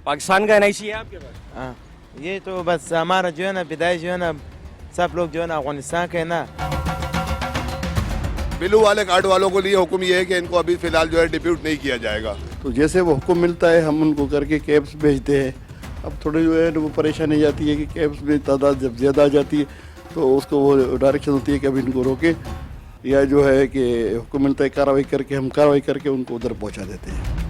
पाकिस्तान का एनआईसी है आपके पास? हाँ, ये तो बस हमारा जो है ना विदाई जो है ना सब लोग जो है ना अफगानिस्तान के ना। ब्लू वाले कार्ड वालों को लिए हुक्म ये है कि इनको अभी फिलहाल जो है डिप्यूट नहीं किया जाएगा। तो जैसे वो हुक्म मिलता है हम उनको करके कैब्स भेजते हैं। अब थोड़ी जो है वो परेशानी जाती है कि कैब्स में तादाद जब ज़्यादा आ जाती है तो उसको वो डायरेक्शन होती है कि अभी इनको रोके, या जो है कि हुक्म मिलता है कार्रवाई करके हम कार्रवाई करके उनको उधर पहुंचा देते हैं।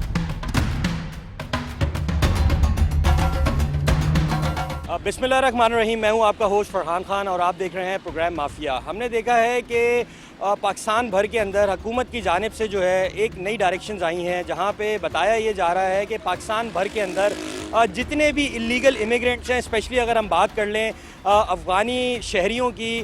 बिस्मिल्लाहिर्रहमानिर्रहीम। मैं हूं आपका होस्ट फरहान खान और आप देख रहे हैं प्रोग्राम माफिया। हमने देखा है कि पाकिस्तान भर के अंदर हुकूमत की जानिब से जो है एक नई डायरेक्शंस आई हैं, जहां पे बताया ये जा रहा है कि पाकिस्तान भर के अंदर जितने भी इलीगल इमिग्रेंट्स हैं, स्पेशली अगर हम बात कर लें अफ़गानी शहरियों की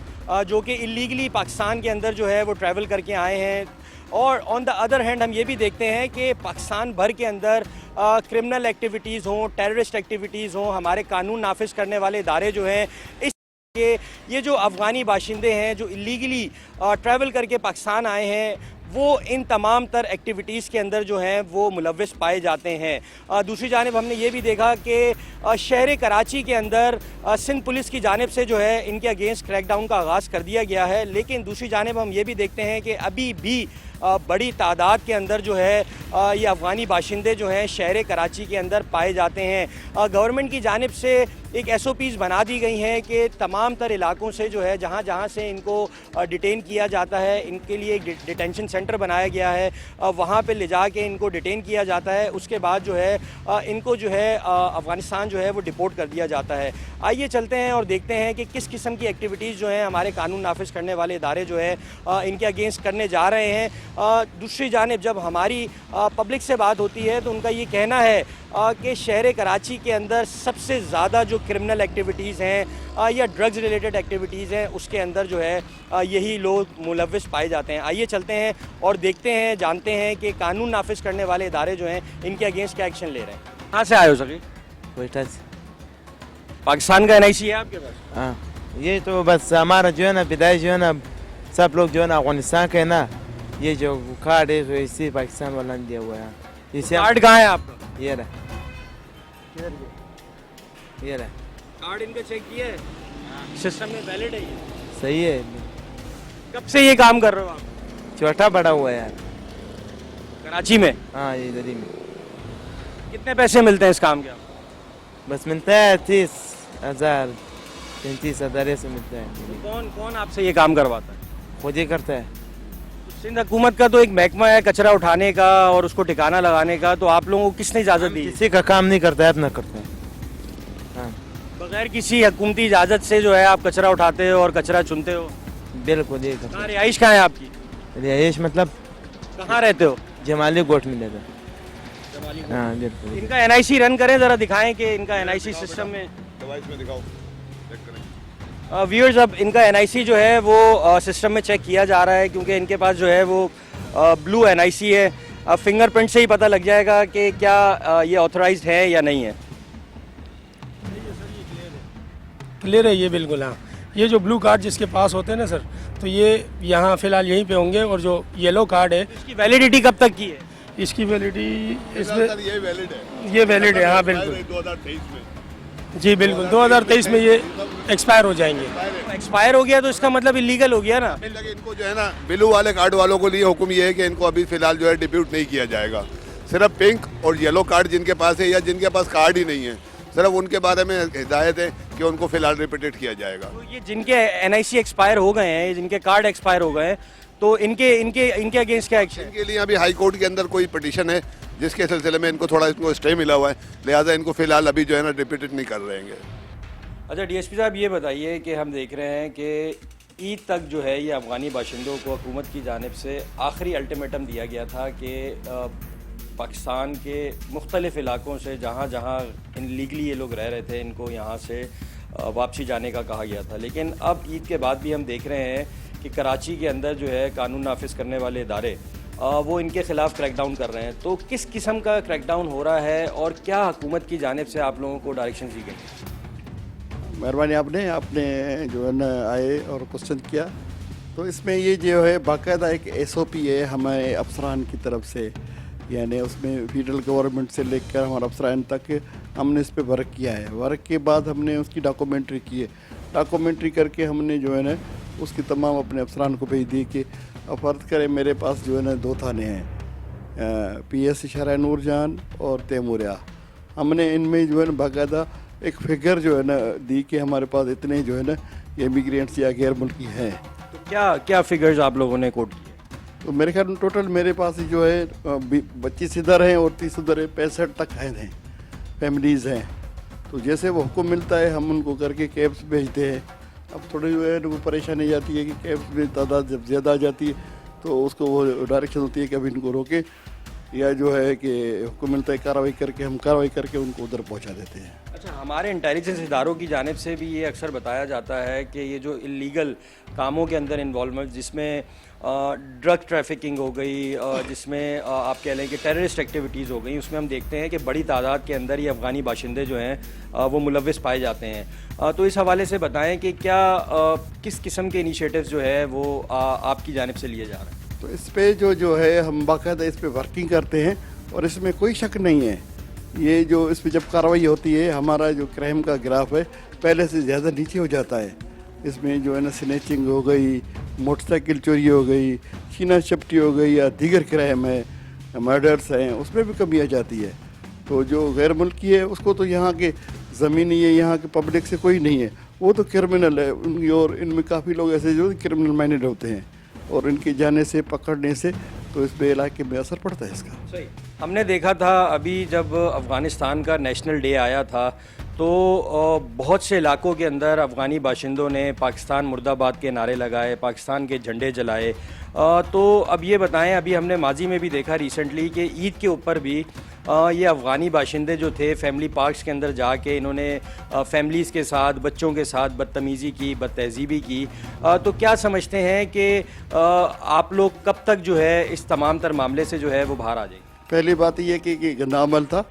जो कि इलीगली पाकिस्तान के अंदर जो है वो ट्रैवल करके आए हैं, और ऑन द अदर हैंड हम ये भी देखते हैं कि पाकिस्तान भर के अंदर क्रिमिनल एक्टिविटीज़ हों, टेररिस्ट एक्टिविटीज़ हों, हमारे कानून नाफिज करने वाले इदारे जो हैं इस के ये जो अफ़गानी बाशिंदे हैं जो इलीगली ट्रैवल करके पाकिस्तान आए हैं वो इन तमाम तर एक्टिविटीज़ के अंदर जो हैं वो मुलव्वस पाए जाते हैं। दूसरी जानिब हमने ये भी देखा कि शहर कराची के अंदर सिंध पुलिस की जानिब से जो है इनके अगेंस्ट क्रैकडाउन का आगाज़ कर दिया गया है, लेकिन दूसरी जानिब हम ये भी देखते हैं कि अभी भी बड़ी तादाद के अंदर जो है ये अफ़गानी बाशिंदे जो हैं शहर कराची के अंदर पाए जाते हैं। गवर्नमेंट की जानिब से एक SOPs बना दी गई हैं कि तमाम तर इलाकों से जो है जहाँ जहाँ से इनको डिटेन किया जाता है इनके लिए एक डिटेंशन सेंटर बनाया गया है, वहाँ पे ले जा के इनको डिटेन किया जाता है। उसके बाद जो है इनको जो है अफ़गानिस्तान जो है वो डिपोर्ट कर दिया जाता है। आइए चलते हैं और देखते हैं कि किस किस्म की एक्टिविटीज़ जो हैं हमारे कानून नाफिज करने वाले इदारे जो है इनके अगेंस्ट करने जा रहे हैं। दूसरी जानिब जब हमारी पब्लिक से बात होती है तो उनका ये कहना है कि शहर कराची के अंदर सबसे ज़्यादा जो क्रिमिनल एक्टिविटीज़ हैं या ड्रग्स रिलेटेड एक्टिविटीज़ हैं उसके अंदर जो है यही लोग मुलव्वस पाए जाते हैं। आइए चलते हैं और देखते हैं, जानते हैं कि कानून नाफिज करने वाले इदारे जो हैं इनके अगेंस्ट क्या एक्शन ले रहे हैं। कहाँ से आए हो सके? कोयटा से। पाकिस्तान का NIC है आपके पास? हाँ, ये तो बस हमारा जो है ना विदाई जो है ना सब लोग जो है ना अफगानिस्तान के ना। ये जो कार्ड है तो इसी पाकिस्तान वाला ने दिया हुआ है। इसे कार्ड कहाँ है आपका? ये रहा, ये रहा। कार्ड इनका चेक किया है? सिस्टम में वैलिड है ये? सही है। कब से ये काम कर रहे हो आप? छोटा बड़ा हुआ है यार। कराची में? हाँ, ये इधर ही में। कितने पैसे मिलते हैं इस काम के आपको? बस मिलता है 30,000 35,000 ऐसे मिलता है। कौन कौन आपसे ये काम करवाता है? खुद ही करता है। सिंध हुकूमत का तो एक महकमा है कचरा उठाने का और उसको ठिकाना लगाने का, तो आप लोगों को किसने इजाज़त दी? किसी का काम नहीं करता है, अपना करता है। हाँ, बगैर किसी हुकूमती इजाज़त से जो है आप कचरा उठाते हो और कचरा चुनते हो? बिल्कुल ये कहाँ रिहाइश कहाँ है आपकी? रिहाइश मतलब कहाँ रहते हो? जमाली गोट में लेता। हाँ बिल्कुल। इनका NIC रन करें, ज़रा दिखाएं कि इनका NIC सिस्टम में डिवाइस में दिखाओ, चेक करें। व्यूअर्स अब इनका NIC जो है वो सिस्टम में चेक किया जा रहा है, क्योंकि इनके पास जो है वो ब्लू NIC है। फिंगरप्रिंट से ही पता लग जाएगा कि क्या ये ऑथराइज्ड है या नहीं है। क्लियर है ये बिल्कुल। हाँ, ये जो ब्लू कार्ड जिसके पास होते हैं ना सर, तो ये यहाँ फ़िलहाल यहीं पे होंगे, और जो येलो कार्ड है इसकी वैलिडिटी कब तक की है? इसकी वैलिडिटी इसमें ये वैलिड है, ये वैलिड है। हाँ बिल्कुल 2023 में। जी बिल्कुल, 2023 में ये एक्सपायर हो जाएंगे। एक्सपायर हो गया तो इसका मतलब इलीगल हो गया ना? इनको जो है ना ब्लू वाले कार्ड वालों को लिए हुक्म ये है कि इनको अभी फिलहाल जो है डिप्यूट नहीं किया जाएगा। सिर्फ पिंक और येलो कार्ड जिनके पास है या जिनके पास कार्ड ही नहीं है, सिर्फ उनके बारे में हिदायत है कि उनको फिलहाल रिपीटेड किया जाएगा। तो ये जिनके NIC एक्सपायर हो गए हैं, जिनके कार्ड एक्सपायर हो गए हैं, तो इनके इनके इनके अगेंस्ट क्या एक्शन? इनके लिए अभी हाई कोर्ट के अंदर कोई पिटीशन है जिसके सिलसिले में इनको थोड़ा इसको स्टे मिला हुआ है, लिहाजा इनको फिलहाल अभी जो है ना रिपीटेड नहीं कर रहे हैं। अच्छा DSP साहब, ये बताइए कि हम देख रहे हैं कि ईद तक जो है ये अफ़गानी बाशिंदों को हुकूमत की जानिब से आखिरी अल्टीमेटम दिया गया था कि पाकिस्तान के मुख्तलिफ़ इलाकों से जहाँ जहाँ इनलीगली ये लोग रह रहे थे इनको यहाँ से वापसी जाने का कहा गया था। लेकिन अब ईद के बाद भी हम देख रहे हैं कि कराची के अंदर जो है कानून नाफिज करने वाले इदारे वो इनके ख़िलाफ़ क्रैकडाउन कर रहे हैं। तो किस किस्म का क्रैकडाउन हो रहा है और क्या हुकूमत की जानिब से आप लोगों को डायरेक्शन दी गई? मेहरबानी आपने जो है ना आए और क्वेश्चन किया, तो इसमें ये जो है बाकायदा एक SOP है हमारे अफसरान की तरफ से, यानी उसमें फेडरल गवर्नमेंट से लेकर हमारे अफसरान तक हमने इस पे वर्क किया है। वर्क के बाद हमने उसकी डॉक्यूमेंट्री की है। डॉक्यूमेंट्री करके हमने जो है ना उसकी तमाम अपने अफसरान को भेज दी कि अब फ़र्ज़ करें मेरे पास जो है ना 2 थाने हैं, PSC शहर नूरजहां और तैमूरिया। हमने इनमें जो है ना बाकायदा एक फिगर जो है ना दी कि हमारे पास इतने जो है ना ये इमिग्रेंट्स या गैर मुल्की हैं। तो क्या क्या फिगर्स आप लोगों ने कोट किए? तो मेरे ख्याल में टोटल मेरे पास जो है 25 इधर हैं और 30 उधर है, 65 तक हैं फैमिलीज़ हैं। तो जैसे वो हुक्म मिलता है हम उनको करके कैब्स भेजते हैं। अब थोड़ी जो है वो परेशानी जाती है कि कैब्स में तादाद जब ज़्यादा आ जाती है तो उसको वो डायरेक्शन होती है कि अभी इनको रोके, या जो है कि हुक्म मिलता है कार्रवाई करके हम कार्रवाई करके उनको उधर पहुंचा देते हैं। अच्छा, हमारे इंटेलिजेंस इदारों की जानिब से भी ये अक्सर बताया जाता है कि ये जो इलीगल कामों के अंदर इन्वॉल्वमेंट, जिसमें ड्रग ट्रैफिकिंग हो गई, जिसमें आप कह लें कि टेररिस्ट एक्टिविटीज़ हो गई, उसमें हम देखते हैं कि बड़ी तादाद के अंदर ये अफ़गानी बाशिंदे जो हैं वो मुलव्विस पाए जाते हैं। तो इस हवाले से बताएं कि क्या किस किस्म के इनिशिएटिव्स जो है वो आपकी जानिब से लिए जा रहे हैं? तो इस पे जो है हम बाकायदा इस पे वर्किंग करते हैं और इसमें कोई शक नहीं है। ये जो इस पे जब कार्रवाई होती है हमारा जो क्राइम का ग्राफ है पहले से ज़्यादा नीचे हो जाता है। इसमें जो है ना स्नैचिंग हो गई, मोटरसाइकिल चोरी हो गई, छीना झपटी हो गई या दीगर क्राइम है, मर्डर्स हैं, उसमें भी कमी आ जाती है। तो जो गैर मुल्की है उसको तो यहाँ के ज़मीनी है, यहाँ के पब्लिक से कोई नहीं है, वो तो क्रिमिनल है उनकी। और इनमें काफ़ी लोग ऐसे जो क्रिमिनल माइंडेड होते हैं और इनके जाने से पकड़ने से तो इस पे इलाके में असर पड़ता है इसका। सही। हमने देखा था अभी जब अफ़गानिस्तान का नेशनल डे आया था तो बहुत से इलाकों के अंदर अफ़गानी बाशिंदों ने पाकिस्तान मुर्दाबाद के नारे लगाए, पाकिस्तान के झंडे जलाए। तो अब ये बताएं, अभी हमने माजी में भी देखा रिसेंटली कि ईद के ऊपर भी ये अफ़गानी बाशिंदे जो थे फैमिली पार्क्स के अंदर जाके इन्होंने फैमिलीज़ के साथ, बच्चों के साथ बदतमीज़ी की, बदतहज़ीबी की। तो क्या समझते हैं कि आप लोग कब तक जो है इस तमाम तर मामले से जो है वो बाहर आ जाएंगे? पहली बात यह कि गंदा अमल था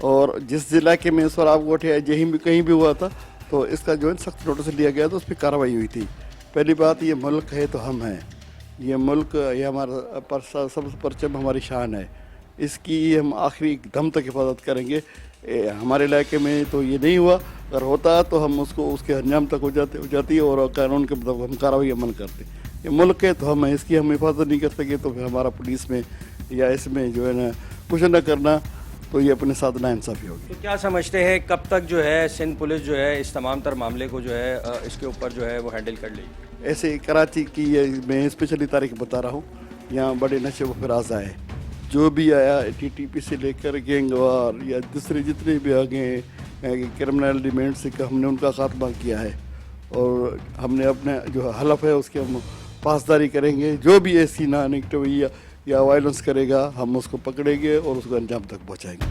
और जिस जिला के में शराब गोठ या जहीं भी कहीं भी हुआ था तो इसका जो है सख्त नोटिस लिया गया तो उस पर कार्रवाई हुई थी। पहली बात ये मुल्क है तो हम हैं, ये मुल्क ये हमारा सबसे परचम हमारी शान है, इसकी हम आखिरी दम तक हिफाजत करेंगे। हमारे इलाके में तो ये नहीं हुआ, अगर होता तो हम उसको उसके अंजाम तक हो जाती है और कानून के मुताबिक हम कार्रवाई अमल करते। ये मुल्क है तो हम हैं, इसकी हम हिफाजत नहीं कर सके तो फिर हमारा पुलिस में या इसमें जो है ना कुछ न करना तो ये अपने साथ नाइंसाफ़ी होगी। तो क्या समझते हैं कब तक जो है सिंध पुलिस जो है इस तमाम तर मामले को जो है इसके ऊपर जो है वो हैंडल कर लेगी? ऐसे कराची की ये मैं स्पेशली तारीख बता रहा हूँ, यहाँ बड़े नशे व फराज आए, जो भी आया TTP से लेकर गैंगवार या दूसरे जितने भी आ गए क्रिमिनल एलिमेंट से हमने उनका खात्मा किया है और हमने अपने जो हलफ है उसके हम पासदारी करेंगे। जो भी ऐसी नॉन एक्टिविटी या वायलेंस करेगा हम उसको पकड़ेंगे और उसको अंजाम तक पहुंचाएंगे।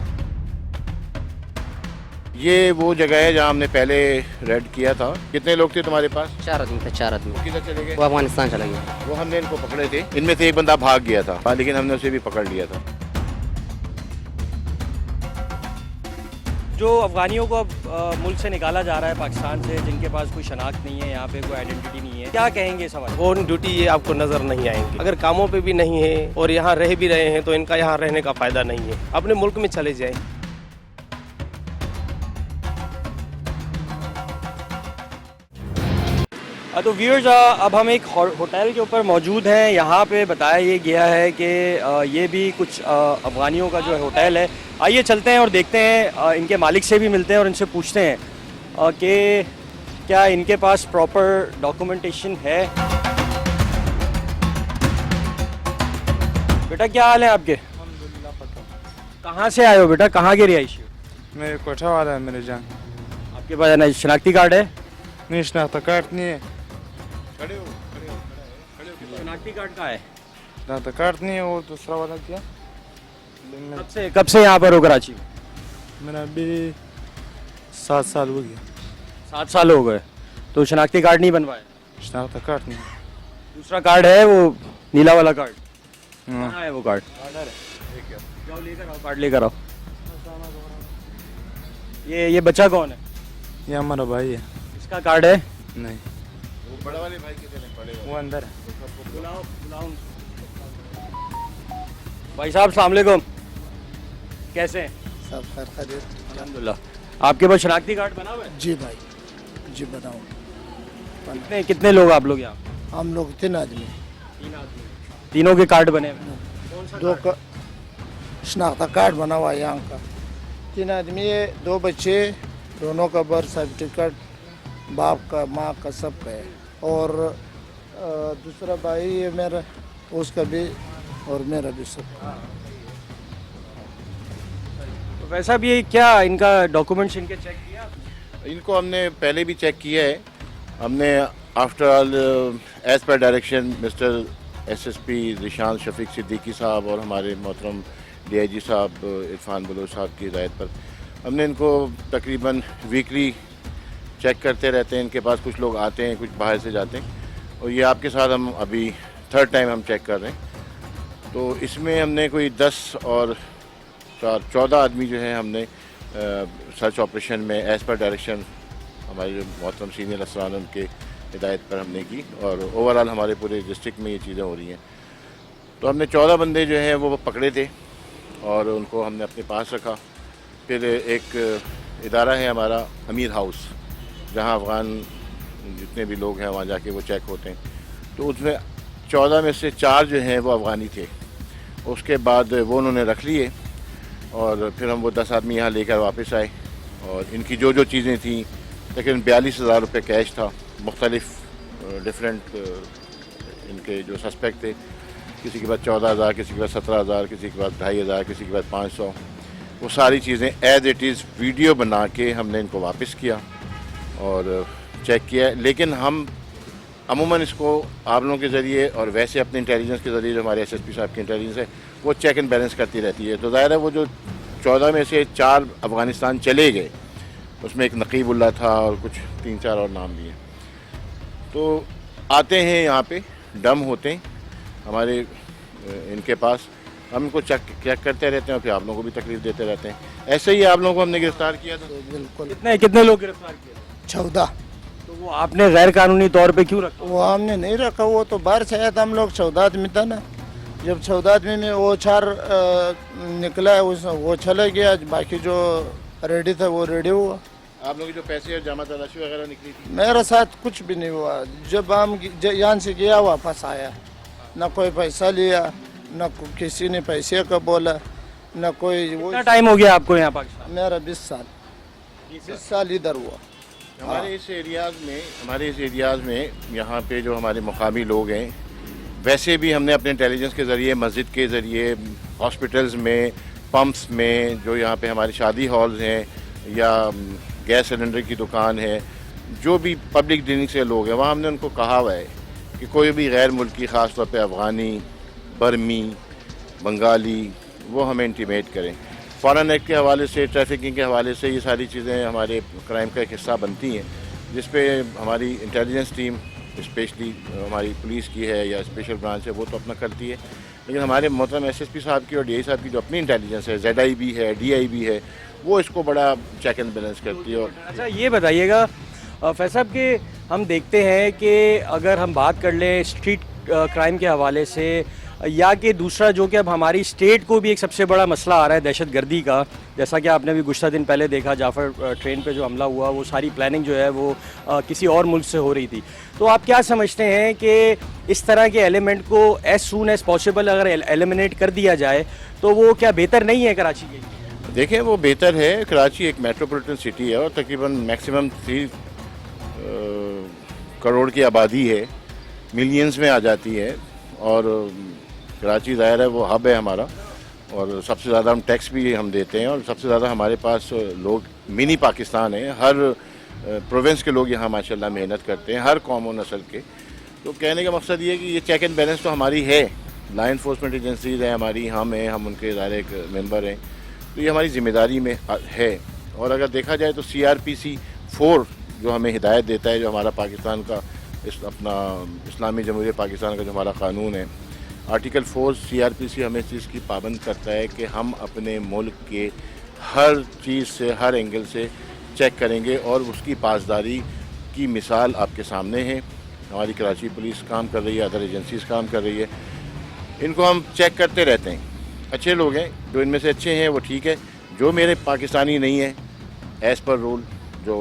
ये वो जगह है जहाँ हमने पहले रेड किया था। कितने लोग थे तुम्हारे पास? 4 आदमी थे, 4 आदमी। किधर चले गए? वो अफगानिस्तान चला गया। वो हमने इनको पकड़े थे, इनमें से एक बंदा भाग गया था लेकिन हमने उसे भी पकड़ लिया था। जो अफ़गानियों को अब मुल्क से निकाला जा रहा है पाकिस्तान से, जिनके पास कोई शनाख्त नहीं है, यहाँ पे कोई आइडेंटिटी नहीं है, क्या कहेंगे इस हवाले? ऑन ड्यूटी ये आपको नज़र नहीं आएंगे। अगर कामों पे भी नहीं है और यहाँ रह भी रहे हैं तो इनका यहाँ रहने का फ़ायदा नहीं है, अपने मुल्क में चले जाएं। तो व्यूअर्स, अब हम एक होटल के ऊपर मौजूद हैं। यहाँ पे बताया ये गया है कि ये भी कुछ अफ़गानियों का जो है होटल है। आइए चलते हैं और देखते हैं, इनके मालिक से भी मिलते हैं और इनसे पूछते हैं कि क्या इनके पास प्रॉपर डॉक्यूमेंटेशन है। बेटा क्या हाल है आपके? कहाँ से आए हो बेटा, कहाँ के रिहायशी हो? मेरे कोठा वाला है मेरे जान। आपके पास ना शनाख्ती कार्ड है? नहीं, शनाख्ती कार्ड नहीं है। शनाख्ती कार्ड कहाँ है? शनाख्ती कार्ड नहीं है, वो दूसरा वाला क्या? कब से यहाँ पर हो कराची में? मेरा अभी 7 साल हो गया। 7 साल हो गए, तो शनाख्ती कार्ड नहीं बनवाया? शनाख्ती कार्ड नहीं। दूसरा कार्ड है वो नीला वाला कार्ड? हाँ। कहाँ है वो कार्ड? जाओ लेकर आओ, कार्ड लेकर आओ। ये बच्चा कौन है? ये हमारा भाई है। इसका कार्ड है? नहीं, वो बड़ा वाले भाई कितने पड़े वो अंदर है। बुलाओ बुलाओ। भाई साहब अस्सलाम वालेकुम, कैसे हैं? सब खैर खैरियत। अल्हम्दुलिल्लाह। आपके पास शनाख्ती कार्ड बना हुआ है? जी भाई, जी बनाओ। कितने लोग आप लोग यहाँ? हम लोग 3 आदमी, तीनों के कार्ड बने हुए हैं? 2 का शनाख्ता कार्ड बना हुआ है यहाँ का। 3 आदमी है, 2 बच्चे, दोनों का बर्थ सर्टिफिकेट, बाप का माँ का सबका है। और दूसरा भाई है मेरा, उसका भी और मेरा भी सब। तो वैसा भी है, क्या इनका डॉक्यूमेंट्स इनके चेक किया? इनको हमने पहले भी चेक किया है। हमने after all as per direction mister SSP Zeeshan Shafiq Siddiqui साहब और हमारे मोहतरम डीआईजी साहब इरफान बलोच साहब की हिदायत पर हमने इनको तकरीबन वीकली चेक करते रहते हैं। इनके पास कुछ लोग आते हैं, कुछ बाहर से जाते हैं, और ये आपके साथ हम अभी 3rd टाइम हम चेक कर रहे हैं। तो इसमें हमने कोई 10 और 4 14 आदमी जो है हमने सर्च ऑपरेशन में एज़ पर डायरेक्शन हमारे जो मोहतरम सीनियर अफसरान उनके हिदायत पर हमने की, और ओवरऑल हमारे पूरे डिस्ट्रिक्ट में ये चीज़ें हो रही हैं। तो हमने 14 बंदे जो हैं वो पकड़े थे और उनको हमने अपने पास रखा। फिर एक इदारा है हमारा अमीर हाउस, जहां अफ़गान जितने भी लोग हैं वहाँ जाके वो चेक होते हैं। तो उसमें 14 में से 4 जो हैं वो अफ़गानी थे। उसके बाद वो उन्होंने रख लिए और फिर हम वो 10 आदमी यहाँ लेकर वापस आए, और इनकी जो जो चीज़ें थी तकरीबन 42,000 रुपये कैश था। मुख्तलिफ डिफरेंट इनके जो सस्पेक्ट थे, किसी के पास 14,000, किसी के पास 17,000, किसी के पास 2,500, किसी के पास 500। वो सारी चीज़ें एज इट इज़ वीडियो बना के हमने इनको वापस किया और चेक किया। लेकिन हम अमूमन इसको आप लोगों के ज़रिए और वैसे अपने इंटेलिजेंस के ज़रिए जो हमारे एसएसपी साहब की इंटेलिजेंस है वो चेक एंड बैलेंस करती रहती है। तो ज़ाहिर है वो जो 14 में से 4 अफ़गानिस्तान चले गए, उसमें एक नकीबुल्ला था और कुछ 3-4 और नाम भी हैं। तो आते हैं यहाँ पे, डम होते हैं हमारे इनके पास, हम इनको चेक करते रहते हैं और फिर आप लोगों को भी तकलीफ देते रहते हैं। ऐसे ही आप लोगों को हमने गिरफ्तार किया था। बिल्कुल। कितने लोग गिरफ्तार किए? 14। तो वो आपने गैर कानूनी तौर पे क्यों रखा? वो हमने नहीं रखा, वो तो बाहर से आया था। हम लोग 14 आदमी था ना। जब 14 आदमी में वो 4 निकला है, वो चला गया, बाकी जो रेडी था वो रेडी हुआ। आप लोगों की जो पैसे और जमा तलाशी वगैरह निकली थी? मेरे साथ कुछ भी नहीं हुआ। जब हम यहाँ से गया वापस आया, न कोई पैसा लिया, न किसी ने पैसे का बोला, न कोई। वो कितना टाइम हो गया आपको यहाँ पाकिस्तान? मेरा 20 साल 20 साल इधर हुआ। हमारे इस एरियाज़ में यहाँ पे जो हमारे मुकामी लोग हैं, वैसे भी हमने अपने इंटेलिजेंस के ज़रिए, मस्जिद के ज़रिए, हॉस्पिटल्स में, पंप्स में, जो यहाँ पे हमारे शादी हॉल्स हैं या गैस सिलेंडर की दुकान है, जो भी पब्लिक डीलिंग से लोग हैं, वहाँ हमने उनको कहा हुआ है कि कोई भी गैर मुल्की, ख़ास तौर पे अफ़गानी, बर्मी, बंगाली, वो हमें इंटीमेट करें। फ़ॉरेन एक्ट के हवाले से, ट्रैफिकिंग के हवाले से ये सारी चीज़ें हमारे क्राइम का एक हिस्सा बनती हैं, जिस पे हमारी इंटेलिजेंस टीम, स्पेशली हमारी पुलिस की है या स्पेशल ब्रांच है, वो तो अपना करती है। लेकिन हमारे मोहतरम एसएसपी साहब की और डीआई साहब की जो अपनी इंटेलिजेंस है, ZI भी है, DI भी है, वो इसको बड़ा चेक एंड बैलेंस करती है। और अच्छा ये बताइएगा फैज़ साहब कि हम देखते हैं कि अगर हम बात कर लें स्ट्रीट क्राइम के हवाले से, या कि दूसरा जो कि अब हमारी स्टेट को भी एक सबसे बड़ा मसला आ रहा है दहशतगर्दी का, जैसा कि आपने भी गुज़श्ता दिन पहले देखा जाफ़र ट्रेन पे जो हमला हुआ, वो सारी प्लानिंग जो है वो किसी और मुल्क से हो रही थी। तो आप क्या समझते हैं कि इस तरह के एलिमेंट को एज सून एज़ पॉसिबल अगर एलिमिनेट कर दिया जाए तो वो क्या बेहतर नहीं है कराची के लिए? देखें, वो बेहतर है। कराची एक मेट्रोपॉलिटन सिटी है और तकरीबन मैक्सिमम 3 करोड़ की आबादी है, मिलियंस में आ जाती है, और कराची ज़ाहिर है वो हब है हमारा, और सबसे ज़्यादा हम टैक्स भी हम देते हैं, और सबसे ज़्यादा हमारे पास लोग मिनी पाकिस्तान है। हर प्रोविंस के लोग यहाँ माशाल्लाह मेहनत करते हैं, हर कौम और नस्ल के। तो कहने का मकसद ये है कि ये चेक एंड बैलेंस तो हमारी है, लॉ इन्फोर्समेंट एजेंसीज हैं हमारी, हम उनके डायरेक्ट मेंबर हैं, तो ये हमारी ज़िम्मेदारी में है। और अगर देखा जाए तो CRPC 4 जो हमें हिदायत देता है, जो हमारा पाकिस्तान का अपना इस्लामी जमहूरियत पाकिस्तान का जो हमारा कानून है, आर्टिकल 4 CRPC हमें इस चीज़ की पाबंद करता है कि हम अपने मुल्क के हर चीज़ से, हर एंगल से चेक करेंगे, और उसकी पासदारी की मिसाल आपके सामने है। हमारी कराची पुलिस काम कर रही है, अदर एजेंसीज काम कर रही है, इनको हम चेक करते रहते हैं। अच्छे लोग हैं, जो इनमें से अच्छे हैं वो ठीक है, जो मेरे पाकिस्तानी नहीं है एज़ पर रूल जो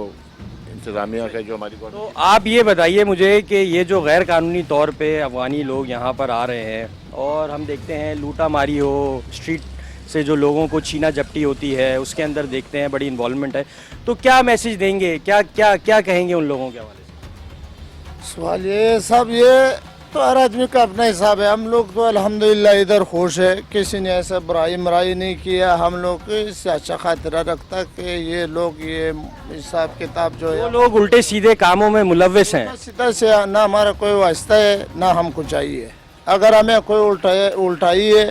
इंतज़ामिया का जो हमारी गवर्नमेंट। तो आप ये बताइए मुझे कि ये जो गैर कानूनी तौर पे अफ़गानी लोग यहाँ पर आ रहे हैं और हम देखते हैं लूटा मारी हो, स्ट्रीट से जो लोगों को छीना झपटी होती है उसके अंदर देखते हैं बड़ी इन्वॉल्वमेंट है, तो क्या मैसेज देंगे, क्या क्या क्या कहेंगे उन लोगों के हवाले से? सवाल ये सब ये तो हर आदमी का अपना हिसाब है। हम लोग तो अल्हम्दुलिल्लाह इधर खुश है, किसी ने ऐसा बुराई मराई नहीं किया। हम लोग को इससे अच्छा खातिरा रखता कि ये लोग ये हिसाब किताब जो वो है लोग उल्टे सीधे कामों में मुलव्वस हैं। सीधा से ना हमारा कोई वास्ता है ना हमको चाहिए। अगर हमें कोई उल्टाई है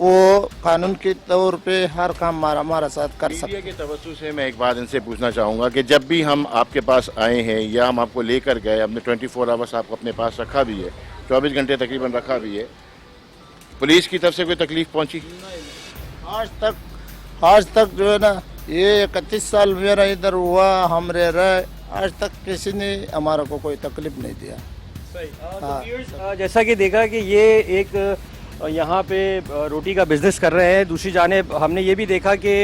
वो कानून के तौर पे हर काम हमारा साथ कर सकते। मीडिया के तवज्जो से मैं एक बात इनसे पूछना चाहूँगा कि जब भी हम आपके पास आए हैं या हम आपको लेकर गए, हमने 24 आवर्स आपको अपने पास रखा भी है, 24 घंटे तकरीबन रखा भी है, पुलिस की तरफ से कोई तकलीफ पहुँची? आज तक जो है ना ये 31 साल मेरा इधर हुआ, हम रह रहे, आज तक किसी ने हमारा को कोई तकलीफ नहीं दिया। तो जैसा कि देखा कि ये एक यहाँ पे रोटी का बिजनेस कर रहे हैं, दूसरी जानिब हमने ये भी देखा कि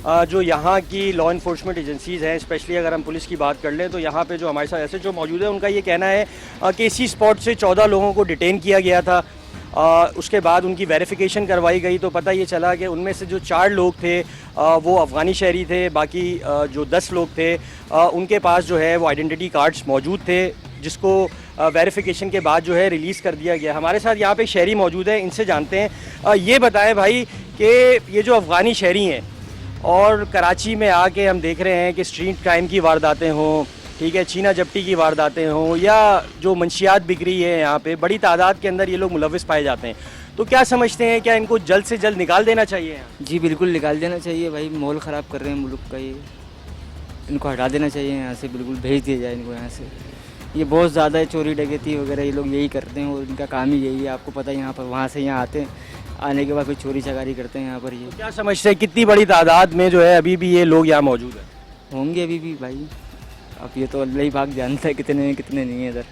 जो यहाँ की लॉ इन्फोर्समेंट एजेंसीज़ हैं, स्पेशली अगर हम पुलिस की बात कर लें तो यहाँ पे जो हमारे साथ ऐसे जो मौजूद है उनका ये कहना है कि इसी स्पॉट से 14 लोगों को डिटेन किया गया था। उसके बाद उनकी वेरिफिकेशन करवाई गई तो पता ये चला कि उनमें से जो 4 लोग थे वो अफ़गानी शहरी थे, बाकी जो 10 लोग थे उनके पास जो है वो आइडेंटिटी कार्ड्स मौजूद थे, जिसको वेरिफिकेशन के बाद जो है रिलीज़ कर दिया गया। हमारे साथ यहाँ पे शहरी मौजूद है, इनसे जानते हैं। ये बताएं भाई कि ये जो अफ़गानी शहरी हैं और कराची में आके हम देख रहे हैं कि स्ट्रीट क्राइम की वारदातें हों, ठीक है, छीना झपटी की वारदातें हों या जो मंशियात बिक रही है, यहाँ पे बड़ी तादाद के अंदर ये लोग मुलव्वस पाए जाते हैं, तो क्या समझते हैं, क्या इनको जल्द से जल्द निकाल देना चाहिए? जी बिल्कुल निकाल देना चाहिए भाई, माहौल ख़राब कर रहे हैं मुल्क का ये, इनको हटा देना चाहिए यहाँ से, बिल्कुल भेज दिया जाए इनको यहाँ से। ये बहुत ज़्यादा है, चोरी डकैती वगैरह ये लोग यही करते हैं और इनका काम ही यही है। आपको पता है यहाँ पर वहाँ से यहाँ आते हैं, आने के बाद फिर चोरी चकारी करते हैं यहाँ पर। ये क्या समझते हैं कितनी बड़ी तादाद में जो है अभी भी ये लोग यहाँ मौजूद हैं? होंगे अभी भी भाई, अब ये तो अल्लाह ही पाक जानता है कितने हैं कितने नहीं है इधर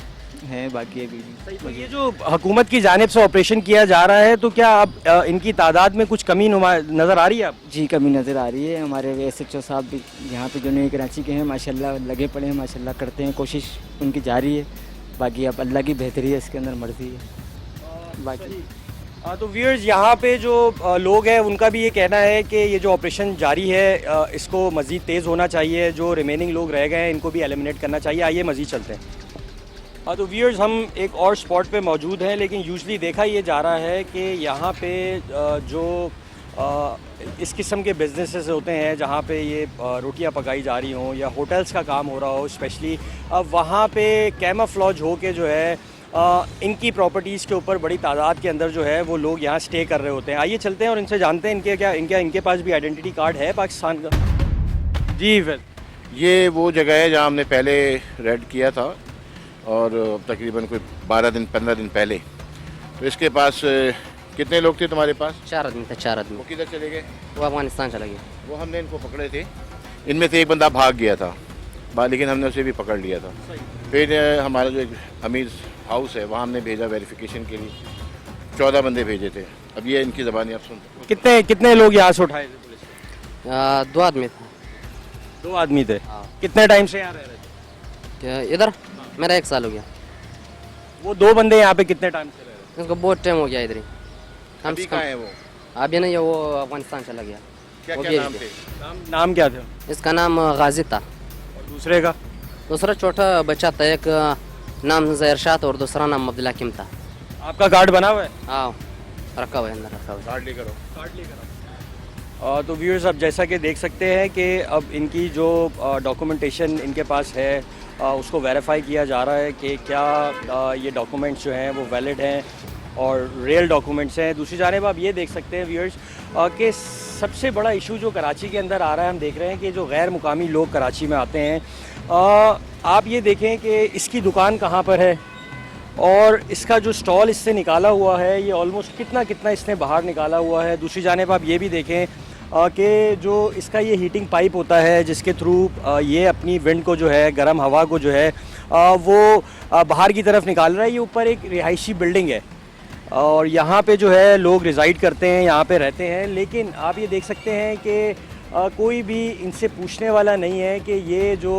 हैं, बाकी अभी भी। तो ये जो हुकूमत की जानिब से ऑपरेशन किया जा रहा है तो क्या अब इनकी तादाद में कुछ कमी नज़र आ रही है? जी कमी नज़र आ रही है। हमारे SHO साहब भी यहाँ पे जो नए कराची के हैं माशाल्लाह लगे पड़े हैं, माशाल्लाह करते हैं, कोशिश उनकी जारी है। बाकी अब अल्लाह की बेहतरी है, इसके अंदर मर्जी है बाकी। तो व्यूअर्स यहाँ पे जो लोग हैं उनका भी ये कहना है कि ये जो ऑपरेशन जारी है इसको मज़ीद तेज़ होना चाहिए, जो रिमेनिंग लोग रह गए हैं इनको भी एलिमिनेट करना चाहिए। आइए मज़ीद चलते हैं। तो व्यूअर्स हम एक और स्पॉट पे मौजूद हैं, लेकिन यूजुअली देखा ये जा रहा है कि यहाँ पे जो इस किस्म के बिजनेसेस होते हैं जहाँ पे ये रोटियाँ पकाई जा रही हों या होटल्स का काम हो रहा हो स्पेशली, वहाँ पे कैमोफ्लेज हो के जो है इनकी प्रॉपर्टीज़ के ऊपर बड़ी तादाद के अंदर जो है वो लोग यहाँ स्टे कर रहे होते हैं। आइए चलते हैं और इनसे जानते हैं इनके पास भी आइडेंटिटी कार्ड है पाकिस्तान का। जी फिर ये वो जगह है जहाँ हमने पहले रेड किया था और तकरीबन कोई 15 दिन पहले। तो इसके पास कितने लोग थे तुम्हारे पास? 4 आदमी थे। 4 आदमी। वो किधर चले गए? वो अफगानिस्तान चला गया। वो हमने इनको पकड़े थे, इनमें से एक बंदा भाग गया था, लेकिन हमने उसे भी पकड़ लिया था। फिर हमारा जो एक अमीर हाउस है वहाँ हमने भेजा वेरिफिकेशन के लिए, 14 बंदे भेजे थे। अब ये इनकी ज़बानी आप सुन। कितने लोग यहाँ से उठाए थे पुलिस? 2 आदमी थे। 2 आदमी थे। कितने टाइम से यहाँ रह रहे थे? इधर मेरा 1 साल हो गया। वो 2 बंदे यहाँ पे कितने टाइम से रह रहे थे? इसको बहुत टाइम हो गया इधर ही। अभी कहाँ है वो? अभी नहीं है, वो अफगानिस्तान चला गया। क्या नाम थे? नाम क्या थे? इसका नाम गाजी था। और दूसरे का? दूसरा छोटा बच्चा था, एक नाम जहरशाद और दूसरा नाम अब्दुल्ला किम था। आपका कार्ड बना हुआ है? हाँ रखा हुआ है, अंदर रखा हुआ है। कार्ड लेकर आओ। तो व्यूअर्स अब जैसा कि देख सकते हैं कि अब इनकी जो डॉक्यूमेंटेशन इनके पास है उसको वेरीफाई किया जा रहा है कि क्या ये डॉक्यूमेंट्स जो हैं वो वैलिड हैं और रियल डॉक्यूमेंट्स हैं। दूसरी जानिब आप ये देख सकते हैं व्यूअर्स कि सबसे बड़ा इशू जो कराची के अंदर आ रहा है, हम देख रहे हैं कि जो गैर मुकामी लोग कराची में आते हैं, आप ये देखें कि इसकी दुकान कहाँ पर है और इसका जो स्टॉल इससे निकाला हुआ है ये ऑलमोस्ट कितना इसने बाहर निकाला हुआ है। दूसरी जानिब आप ये भी देखें कि जो इसका ये हीटिंग पाइप होता है जिसके थ्रू ये अपनी विंड को जो है, गर्म हवा को जो है वो बाहर की तरफ निकाल रहा है। ये ऊपर एक रिहायशी बिल्डिंग है और यहाँ पे जो है लोग रिज़ाइड करते हैं, यहाँ पे रहते हैं, लेकिन आप ये देख सकते हैं कि कोई भी इनसे पूछने वाला नहीं है कि ये जो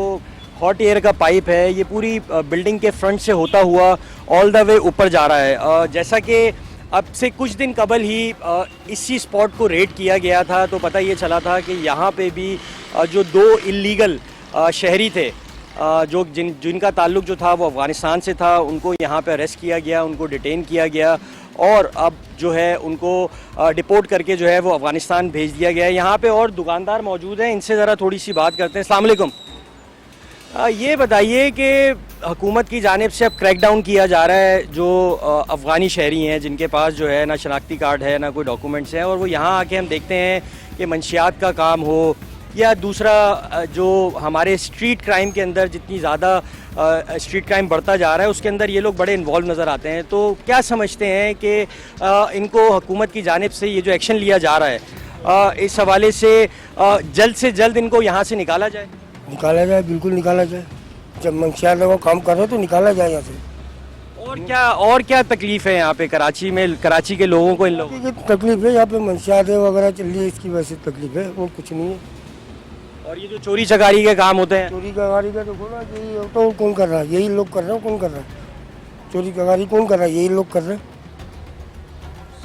हॉट एयर का पाइप है ये पूरी बिल्डिंग के फ्रंट से होता हुआ ऑल द वे ऊपर जा रहा है। जैसा कि अब से कुछ दिन कबल ही इसी स्पॉट को रेड किया गया था तो पता ये चला था कि यहाँ पे भी जो 2 इल्लीगल शहरी थे जो जिनका ताल्लुक जो था वो अफ़गानिस्तान से था, उनको यहाँ पे अरेस्ट किया गया, उनको डिटेन किया गया और अब जो है उनको डिपोर्ट करके जो है वो अफ़गानिस्तान भेज दिया गया है। यहाँ पे और दुकानदार मौजूद हैं, इनसे ज़रा थोड़ी सी बात करते हैं। अस्सलाम वालेकुम। ये बताइए कि हुकूमत की जानिब से अब क्रैकडाउन किया जा रहा है जो अफ़गानी शहरी हैं जिनके पास जो है ना शनाख्ती कार्ड है ना कोई डॉक्यूमेंट्स हैं और वो यहाँ आके हम देखते हैं कि मंशियात का काम हो या दूसरा जो हमारे स्ट्रीट क्राइम के अंदर जितनी ज़्यादा स्ट्रीट क्राइम बढ़ता जा रहा है उसके अंदर ये लोग बड़े इन्वॉल्व नज़र आते हैं। तो क्या समझते हैं कि इनको हुकूमत की जानिब से ये जो एक्शन लिया जा रहा है इस हवाले से जल्द इनको यहाँ से निकाला जाए? निकाला जाए, बिल्कुल निकाला जाए। जब मंशियात लोग काम कर रहे तो निकाला जाए यहाँ से। और क्या तकलीफ है यहाँ पे कराची के लोगों को? इन लोगों की तकलीफ है यहाँ पे मंशियात वगैरह चल रही है, इसकी वजह से तकलीफ है और कुछ नहीं है। और ये जो चोरी चकारी के काम होते हैं, चोरी चकारी का तो बोला यही होता है, कौन कर रहा है? यही लोग कर रहे हैं। कौन कर रहा है चोरी चकारी? कौन कर रहा है? यही लोग कर रहे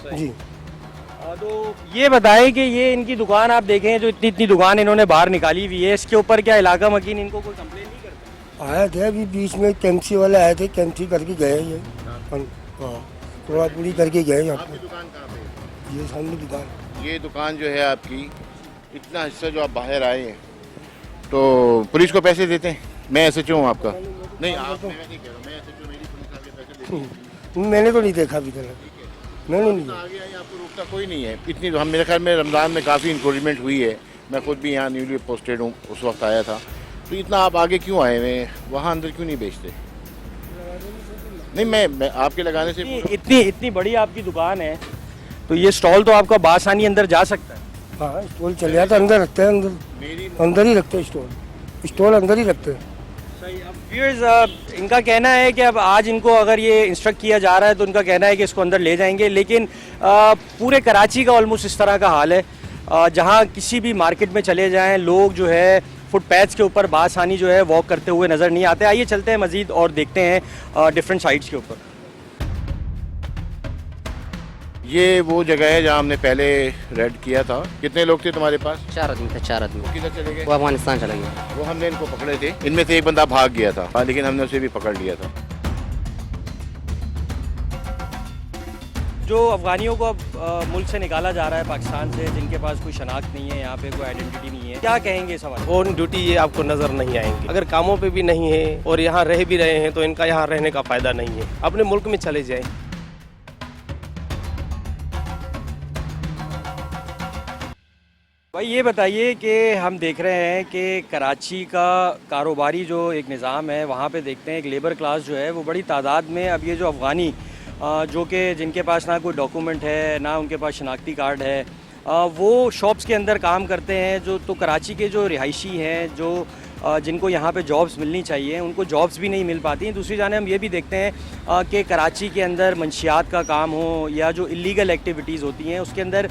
हैं जी। तो ये बताएं कि ये इनकी दुकान आप देखें जो इतनी दुकान इन्होंने बाहर निकाली हुई है, इसके ऊपर क्या इलाका मकीन इनको कोई कंप्लेन नहीं करता? आए थे अभी बीच में कैंसी वाले आए थे, कैंसी करके गए ये। हाँ, थोड़ा पूरी करके गए यहाँ पे। दुकान कहाँ पे? ये सामने दुकान। ये दुकान जो है आपकी, इतना हिस्सा जो आप बाहर आए हैं तो पुलिस को पैसे देते हैं? मैं एसएचओ हूँ आपका। नहीं, आप मैं नहीं कह रहा, मैं एसएचओ, मेरी पुलिस आगे पैसे देती है। मैंने तो नहीं देखा अभी तक, मैंने नहीं। आगे आई, आपको रोकता कोई नहीं है। इतनी हम मेरे ख्याल में रमज़ान में काफ़ी इंक्रोचमेंट हुई है। मैं खुद भी यहाँ न्यूली पोस्टेड हूँ, उस वक्त आया था। तो इतना आप आगे क्यों आए हैं? वहाँ अंदर क्यों नहीं बेचते? नहीं, मैं आपके लगाने से इतनी बड़ी आपकी दुकान है तो ये स्टॉल तो आपका बासानी अंदर जा सकता है। हाँ, स्टॉल चले जाता है, अंदर रखते हैं, अंदर ही रखते हैं स्टॉल अंदर ही रखते हैं। सही। अब व्यूअर्स इनका कहना है कि अब आज इनको अगर ये इंस्ट्रक्ट किया जा रहा है तो उनका कहना है कि इसको अंदर ले जाएंगे, लेकिन पूरे कराची का ऑलमोस्ट इस तरह का हाल है। जहाँ किसी भी मार्केट में चले जाएं लोग जो है फुटपैथ्स के ऊपर बासानी जो है वॉक करते हुए नज़र नहीं आते। आइए चलते हैं मज़ीद और देखते हैं डिफरेंट साइट्स के ऊपर। ये वो जगह है जहाँ हमने पहले रेड किया था। कितने लोग थे तुम्हारे पास? 4 आदमी थे, 4 आदमी। वो किधर चले गए? वो अफगानिस्तान चला गया। वो हमने इनको पकड़े थे, इनमें से एक बंदा भाग गया था, लेकिन हमने उसे भी पकड़ लिया था। जो अफगानियों को अब मुल्क से निकाला जा रहा है पाकिस्तान से, जिनके पास कोई शनाख्त नहीं है, यहाँ पे कोई आइडेंटिटी नहीं है, क्या कहेंगे इस सवाल? ऑन ड्यूटी ये आपको नज़र नहीं आएंगे। अगर कामों पे भी नहीं है और यहाँ रह भी रहे हैं तो इनका यहाँ रहने का फ़ायदा नहीं है। अपने मुल्क में चले जाएं। भाई ये बताइए कि हम देख रहे हैं कि कराची का कारोबारी जो एक निज़ाम है वहाँ पे देखते हैं एक लेबर क्लास जो है वो बड़ी तादाद में, अब ये जो अफ़गानी जो कि जिनके पास ना कोई डॉक्यूमेंट है ना उनके पास शनाख्ती कार्ड है, वो शॉप्स के अंदर काम करते हैं। जो तो कराची के जो रिहायशी हैं जो जिनको यहाँ पे जॉब्स मिलनी चाहिए उनको जॉब्स भी नहीं मिल पाती हैं। दूसरी जाने हम ये भी देखते हैं कि कराची के अंदर मंशियात का काम हो या जो इलीगल एक्टिविटीज़ होती हैं उसके अंदर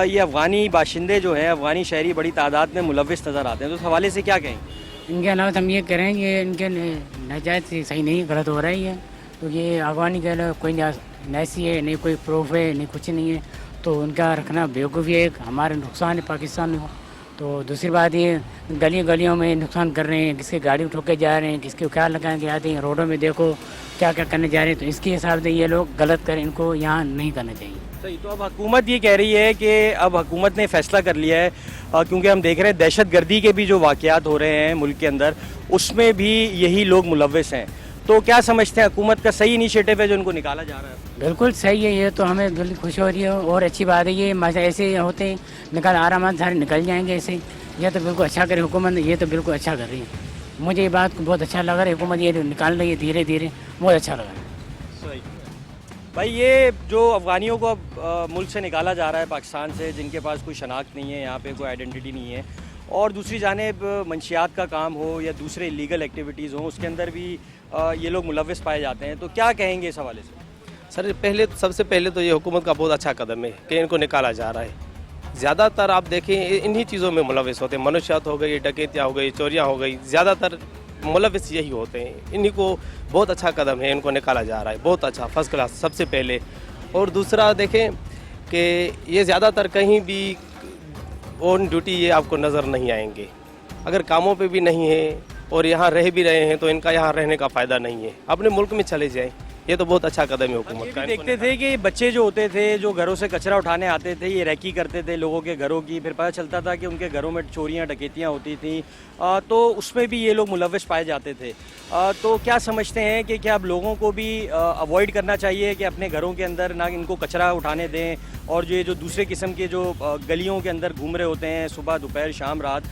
ये अफ़गानी बाशिंदे जो हैं, अफ़गानी शहरी बड़ी तादाद में मुलव्विस नज़र आते हैं। तो इस हवाले से क्या कहेंगे? इनके अलावा हम ये कह रहे हैं कि इनके नाजायज़ सही नहीं, गलत हो रहा ही है। तो ये अफ़गानी के अलावा कोई नैसी है नहीं, कोई प्रूफ है नहीं, कुछ नहीं है, तो उनका रखना बेवकूफ़ी है, हमारे नुकसान है पाकिस्तान में। तो दूसरी बात ये गलियों में नुकसान कर रहे हैं, किसके गाड़ी उठो के जा रहे हैं, किसके क्या लगा के आते हैं, रोडों में देखो क्या क्या करने जा रहे हैं। तो इसके हिसाब से ये लोग गलत करें, इनको यहाँ नहीं करना चाहिए। सही। तो अब हुकूमत ये कह रही है कि अब हुकूमत ने फ़ैसला कर लिया है क्योंकि हम देख रहे हैं दहशत गर्दी के भी जो वाक़यात हो रहे हैं मुल्क के अंदर उसमें भी यही लोग मुलव्विस हैं। तो क्या समझते हैं हुकूमत का सही इनिशिएटिव है जो उनको निकाला जा रहा है? बिल्कुल सही है, ये तो हमें बिल्कुल खुश हो रही है और अच्छी बात है। ये मजा ऐसे होते निकल आराम सारे निकल जाएंगे ऐसे। ये तो बिल्कुल अच्छा करे हुकूमत ने, ये तो बिल्कुल अच्छा कर रही है। मुझे ये बात बहुत अच्छा लगा रहा है, हुकूमत ये निकाल रही है धीरे धीरे, बहुत अच्छा लगा। सही। भाई ये जो अफ़गानियों को अब मुल्क से निकाला जा रहा है पाकिस्तान से, जिनके पास कोई शनाख्त नहीं है, यहाँ पे कोई आइडेंटिटी नहीं है, और दूसरी जानिब मंशियात का काम हो या दूसरे इलीगल एक्टिविटीज़ हों उसके अंदर भी ये लोग मुलव्विस पाए जाते हैं, तो क्या कहेंगे इस हवाले से? सर सबसे पहले तो ये हुकूमत का बहुत अच्छा कदम है कि इनको निकाला जा रहा है। ज़्यादातर आप देखें इन्हीं चीज़ों में मुलविस होते हैं। मनुष्यात हो गई, डकैतियाँ हो गई, चोरियाँ हो गई, ज़्यादातर मुलविस यही होते हैं। इन्हीं को बहुत अच्छा कदम है, इनको निकाला जा रहा है, बहुत अच्छा, फर्स्ट क्लास सबसे पहले। और दूसरा देखें कि ये ज़्यादातर कहीं भी ऑन ड्यूटी ये आपको नज़र नहीं आएंगे। अगर कामों पे भी नहीं है और यहाँ रह भी रहे हैं तो इनका यहाँ रहने का फ़ायदा नहीं है, अपने मुल्क में चले जाएं। ये तो बहुत अच्छा कदम है हुकूमत का। देखते थे कि बच्चे जो होते थे जो घरों से कचरा उठाने आते थे, ये रैकी करते थे लोगों के घरों की, फिर पता चलता था कि उनके घरों में चोरियां डकैतियां होती थी, तो उसमें भी ये लोग मुलविस पाए जाते थे। तो क्या समझते हैं कि क्या अब लोगों को भी अवॉइड करना चाहिए कि अपने घरों के अंदर ना इनको कचरा उठाने दें, और ये जो दूसरे किस्म के जो गलियों के अंदर घूम रहे होते हैं सुबह दोपहर शाम रात,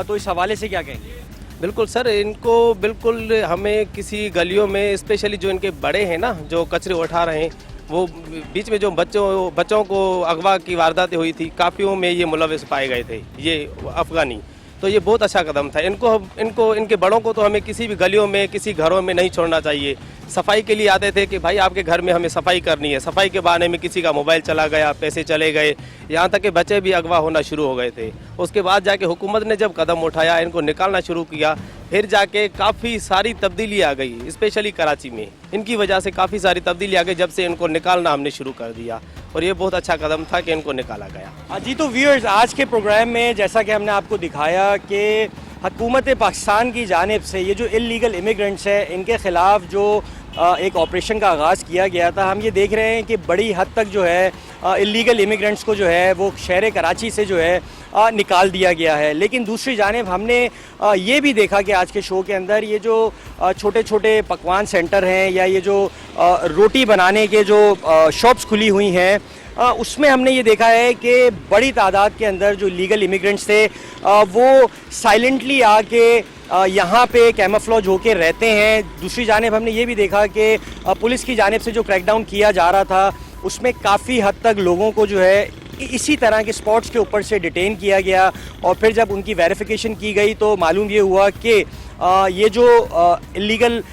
तो इस हवाले से क्या कहेंगे? बिल्कुल सर, इनको बिल्कुल हमें किसी गलियों में स्पेशली जो इनके बड़े हैं ना, जो कचरे उठा रहे हैं, वो बीच में जो बच्चों को अगवा की वारदातें हुई थी, काफ़ियों में ये मुलविस पाए गए थे, ये अफ़गानी। तो ये बहुत अच्छा कदम था। इनको इनके बड़ों को तो हमें किसी भी गलियों में, किसी घरों में नहीं छोड़ना चाहिए। सफाई के लिए आते थे कि भाई आपके घर में हमें सफाई करनी है, सफाई के बहाने में किसी का मोबाइल चला गया, पैसे चले गए, यहाँ तक कि बच्चे भी अगवा होना शुरू हो गए थे। उसके बाद जाके हुकूमत ने जब कदम उठाया, इनको निकालना शुरू किया, फिर जाके काफ़ी सारी तब्दीली आ गई, स्पेशली कराची में। इनकी वजह से काफ़ी सारी तब्दीली आ गई जब से इनको निकालना हमने शुरू कर दिया, और ये बहुत अच्छा कदम था कि इनको निकाला गया। जी, तो व्यूअर्स, आज के प्रोग्राम में जैसा कि हमने आपको दिखाया कि हुकूमत पाकिस्तान की जानिब से ये जो इल्लीगल इमिग्रेंट्स है, इनके ख़िलाफ़ जो एक ऑपरेशन का आगाज़ किया गया था, हम ये देख रहे हैं कि बड़ी हद तक जो है इल्लीगल इमिग्रेंट्स को जो है वो शहर कराची से जो है निकाल दिया गया है। लेकिन दूसरी जानिब हमने ये भी देखा कि आज के शो के अंदर ये जो छोटे छोटे पकवान सेंटर हैं, या ये जो रोटी बनाने के जो शॉप्स खुली हुई हैं, उसमें हमने ये देखा है कि बड़ी तादाद के अंदर जो लीगल इमिग्रेंट्स थे वो साइलेंटली आके यहाँ पे कैमोफ्लेज होके रहते हैं। दूसरी जानिब हमने ये भी देखा कि पुलिस की जानिब से जो क्रैकडाउन किया जा रहा था, उसमें काफ़ी हद तक लोगों को जो है इसी तरह के स्पॉट्स के ऊपर से डिटेन किया गया, और फिर जब उनकी वेरिफिकेशन की गई तो मालूम ये हुआ कि ये जो इल्लीगल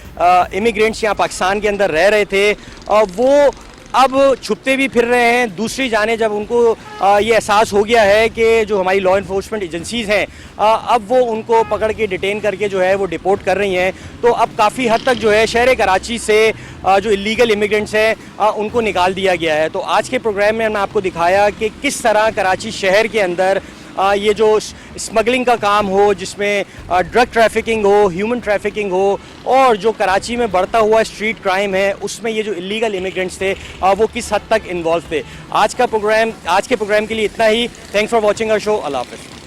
इमिग्रेंट्स यहाँ पाकिस्तान के अंदर रह रहे थे वो अब छुपते भी फिर रहे हैं। दूसरी जाने जब उनको ये एहसास हो गया है कि जो हमारी लॉ इन्फोर्समेंट एजेंसीज़ हैं अब वो उनको पकड़ के डिटेन करके जो है वो डिपोर्ट कर रही हैं, तो अब काफ़ी हद तक जो है शहर कराची से जो इल्लीगल इमिग्रेंट्स हैं उनको निकाल दिया गया है। तो आज के प्रोग्राम में हमने आपको दिखाया कि किस तरह कराची शहर के अंदर ये जो स्मगलिंग का काम हो, जिसमें ड्रग ट्रैफिकिंग हो, ह्यूमन ट्रैफिकिंग हो, और जो कराची में बढ़ता हुआ स्ट्रीट क्राइम है, उसमें ये जो इल्लीगल इमिग्रेंट्स थे वो किस हद तक इन्वॉल्व थे। आज के प्रोग्राम के लिए इतना ही। Thanks for watching our show. अल्लाह हाफ़िज़।